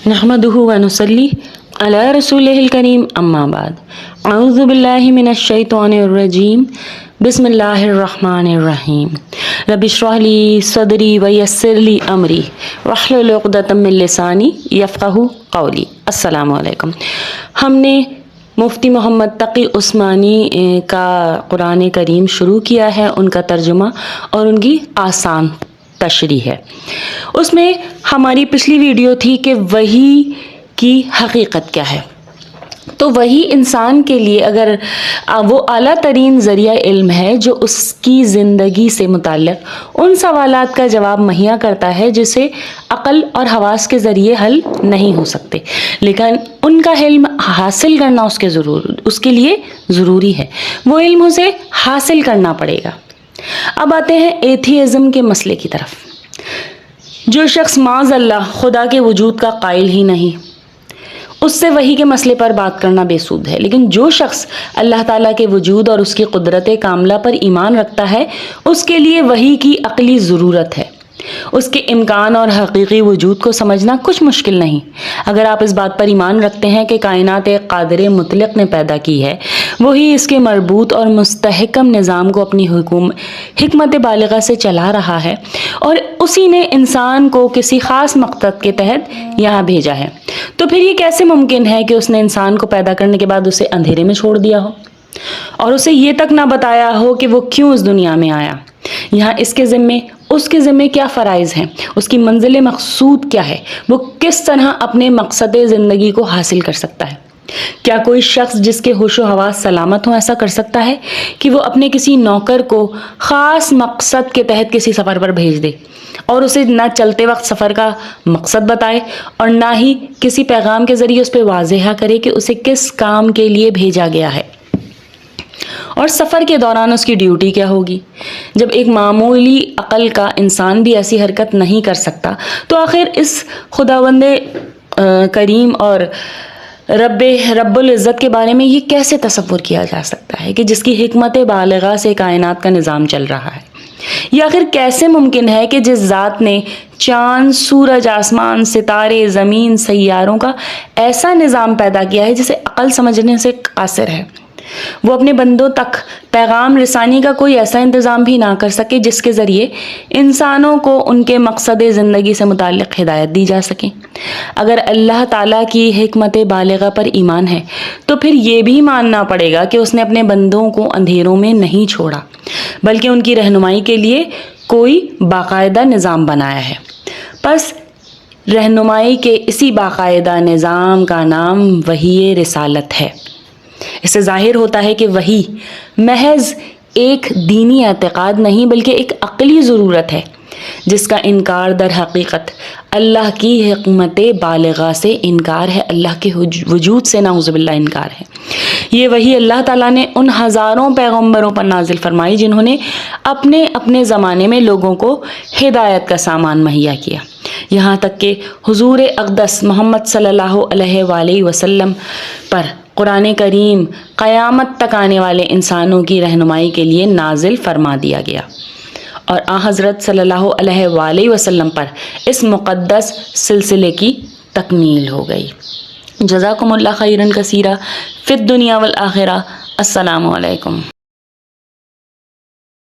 نحمدہ ونصلی علی رسولہ الکریم اما بعد اعوذ باللہ من الشیطان الرجیم بسم اللہ الرحمن الرحیم رب اشرح لی صدری ویسر لی امری واحلل عقدۃ من لسانی یفقہوا قولی۔ السلام علیکم۔ ہم نے مفتی محمد تقی عثمانی کا قرآن کریم شروع کیا ہے، ان کا ترجمہ اور ان کی آسان تشریح ہے۔ اس میں ہماری پچھلی ویڈیو تھی کہ وحی کی حقیقت کیا ہے۔ تو وحی انسان کے لیے اگر وہ اعلیٰ ترین ذریعہ علم ہے جو اس کی زندگی سے متعلق ان سوالات کا جواب مہیا کرتا ہے جسے عقل اور حواس کے ذریعے حل نہیں ہو سکتے، لیکن ان کا علم حاصل کرنا اس کے لیے ضروری ہے۔ وہ علم اسے حاصل کرنا پڑے گا۔ اب آتے ہیں ایتھیزم کے مسئلے کی طرف۔ جو شخص معاذ اللہ خدا کے وجود کا قائل ہی نہیں، اس سے وحی کے مسئلے پر بات کرنا بے سود ہے، لیکن جو شخص اللہ تعالیٰ کے وجود اور اس کی قدرت کاملہ پر ایمان رکھتا ہے اس کے لیے وحی کی عقلی ضرورت ہے۔ اس کے امکان اور حقیقی وجود کو سمجھنا کچھ مشکل نہیں۔ اگر آپ اس بات پر ایمان رکھتے ہیں کہ کائنات ایک قادر مطلق نے پیدا کی ہے، وہی اس کے مربوط اور مستحکم نظام کو اپنی حکمت بالغہ سے چلا رہا ہے اور اسی نے انسان کو کسی خاص مقصد کے تحت یہاں بھیجا ہے، تو پھر یہ کیسے ممکن ہے کہ اس نے انسان کو پیدا کرنے کے بعد اسے اندھیرے میں چھوڑ دیا ہو اور اسے یہ تک نہ بتایا ہو کہ وہ کیوں اس دنیا میں آیا؟ یہاں اس کے ذمے کیا فرائض ہیں، اس کی منزل مقصود کیا ہے، وہ کس طرح اپنے مقصد زندگی کو حاصل کر سکتا ہے؟ کیا کوئی شخص جس کے ہوش و حواس سلامت ہوں ایسا کر سکتا ہے کہ وہ اپنے کسی نوکر کو خاص مقصد کے تحت کسی سفر پر بھیج دے اور اسے نہ چلتے وقت سفر کا مقصد بتائے اور نہ ہی کسی پیغام کے ذریعے اس پہ واضح کرے کہ اسے کس کام کے لیے بھیجا گیا ہے؟ اور سفر کے دوران اس کی ڈیوٹی کیا ہوگی؟ جب ایک معمولی عقل کا انسان بھی ایسی حرکت نہیں کر سکتا تو آخر اس خداوند کریم اور رب العزت کے بارے میں یہ کیسے تصور کیا جا سکتا ہے کہ جس کی حکمت بالغہ سے کائنات کا نظام چل رہا ہے؟ یہ آخر کیسے ممکن ہے کہ جس ذات نے چاند، سورج، آسمان، ستارے، زمین، سیاروں کا ایسا نظام پیدا کیا ہے جسے عقل سمجھنے سے قاصر ہے، وہ اپنے بندوں تک پیغام رسانی کا کوئی ایسا انتظام بھی نہ کر سکے جس کے ذریعے انسانوں کو ان کے مقصد زندگی سے متعلق ہدایت دی جا سکے؟ اگر اللہ تعالیٰ کی حکمت بالغہ پر ایمان ہے تو پھر یہ بھی ماننا پڑے گا کہ اس نے اپنے بندوں کو اندھیروں میں نہیں چھوڑا بلکہ ان کی رہنمائی کے لیے کوئی باقاعدہ نظام بنایا ہے۔ پس رہنمائی کے اسی باقاعدہ نظام کا نام وحی رسالت ہے۔ اس سے ظاہر ہوتا ہے کہ وحی محض ایک دینی اعتقاد نہیں بلکہ ایک عقلی ضرورت ہے جس کا انکار در حقیقت اللہ کی حکمت بالغہ سے انکار ہے، اللہ کے وجود سے نعوذ باللہ انکار ہے۔ یہ وحی اللہ تعالیٰ نے ان ہزاروں پیغمبروں پر نازل فرمائی جنہوں نے اپنے اپنے زمانے میں لوگوں کو ہدایت کا سامان مہیا کیا، یہاں تک کہ حضور اقدس محمد صلی اللہ علیہ وآلہ وسلم پر قرآن کریم قیامت تک آنے والے انسانوں کی رہنمائی کے لیے نازل فرما دیا گیا اور حضرت صلی اللہ علیہ وآلہ وسلم پر اس مقدس سلسلے کی تکمیل ہو گئی۔ جزاکم اللہ خیرا کثیرا فی الدنیا والآخرہ۔ السلام علیکم۔